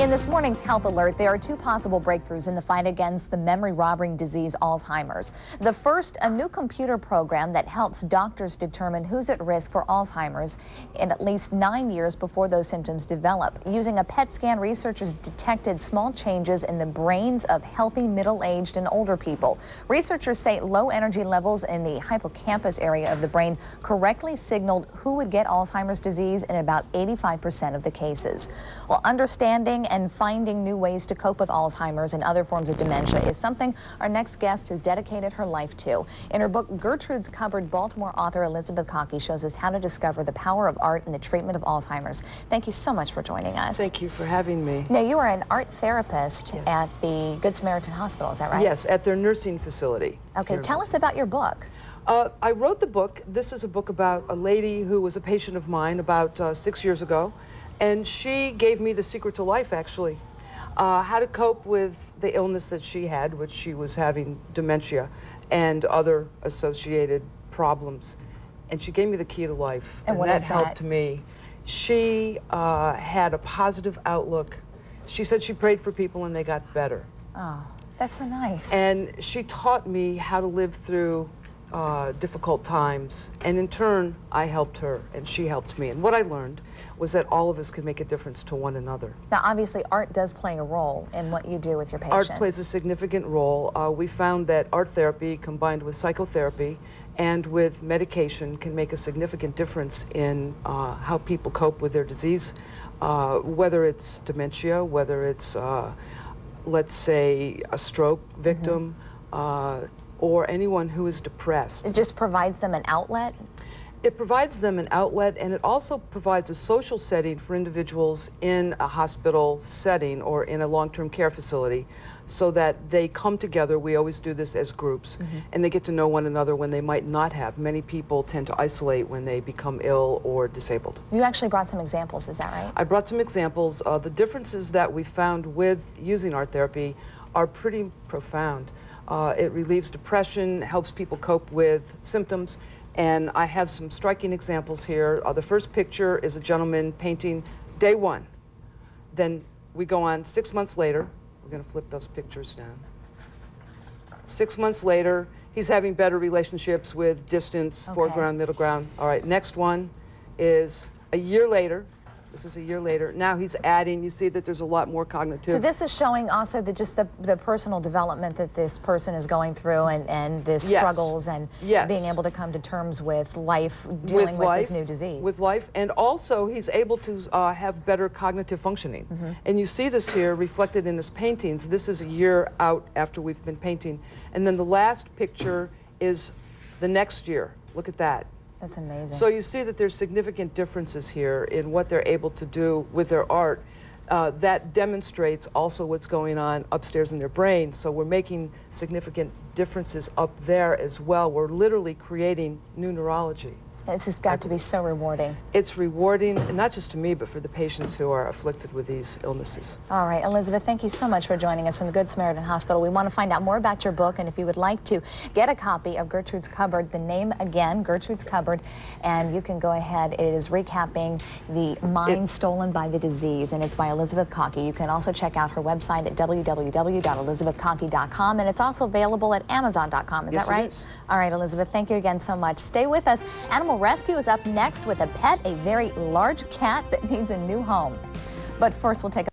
In this morning's Health Alert, there are two possible breakthroughs in the fight against the memory-robbing disease Alzheimer's. The first, a new computer program that helps doctors determine who's at risk for Alzheimer's in at least 9 years before those symptoms develop. Using a PET scan, researchers detected small changes in the brains of healthy middle-aged and older people. Researchers say low energy levels in the hippocampus area of the brain correctly signaled who would get Alzheimer's disease in about 85% of the cases. Well, understanding and finding new ways to cope with Alzheimer's and other forms of dementia is something our next guest has dedicated her life to. In her book, Gertrude's Cupboard, Baltimore author Elizabeth Cockey shows us how to discover the power of art in the treatment of Alzheimer's. Thank you so much for joining us. Thank you for having me. Now, you are an art therapist at the Good Samaritan Hospital, is that right? Yes, at their nursing facility. Okay, tell us about your book. I wrote the book. This is a book about a lady who was a patient of mine about 6 years ago. And she gave me the secret to life, actually. How to cope with the illness that she had, which she was having dementia and other associated problems. And she gave me the key to life. And what that is helped me. She had a positive outlook. She said she prayed for people and they got better. Oh, that's so nice. And she taught me how to live through difficult times, and in turn I helped her and she helped me. And what I learned was that all of us can make a difference to one another. Now, obviously art does play a role in what you do with your patients. Art plays a significant role. We found that art therapy combined with psychotherapy and with medication can make a significant difference in how people cope with their disease, whether it's dementia, whether it's let's say a stroke victim, or anyone who is depressed. It just provides them an outlet? It provides them an outlet, and it also provides a social setting for individuals in a hospital setting or in a long-term care facility so that they come together. We always do this as groups, and they get to know one another when they might not have. Many people tend to isolate when they become ill or disabled. You actually brought some examples, is that right? I brought some examples. The differences that we found with using art therapy are pretty profound. It relieves depression, helps people cope with symptoms, and I have some striking examples here. The first picture is a gentleman painting day one. Then we go on 6 months later. We're going to flip those pictures down. 6 months later, he's having better relationships with distance, foreground, middle ground. All right, next one is a year later. This is a year later. Now he's adding, you see that there's a lot more cognitive. So this is showing also just the personal development that this person is going through and the struggles and being able to come to terms with life, dealing with this new disease. With life, and also he's able to have better cognitive functioning. And you see this here reflected in his paintings. This is a year out after we've been painting. And then the last picture is the next year. Look at that. That's amazing. So you see that there's significant differences here in what they're able to do with their art. That demonstrates also what's going on upstairs in their brain. So we're making significant differences up there as well. We're literally creating new neurology. This has got to be so rewarding. It's rewarding, not just to me, but for the patients who are afflicted with these illnesses. All right, Elizabeth, thank you so much for joining us from the Good Samaritan Hospital. We want to find out more about your book, and if you would like to get a copy of Gertrude's Cupboard, the name again, Gertrude's Cupboard, and you can go ahead. It is recapping the mind stolen by the disease, and it's by Elizabeth Cockey. You can also check out her website at www.elizabethcockey.com, and it's also available at Amazon.com. Is that right? It is. All right, Elizabeth, thank you again so much. Stay with us. Animal Rescue is up next with a pet, a very large cat that needs a new home. But first, we'll take a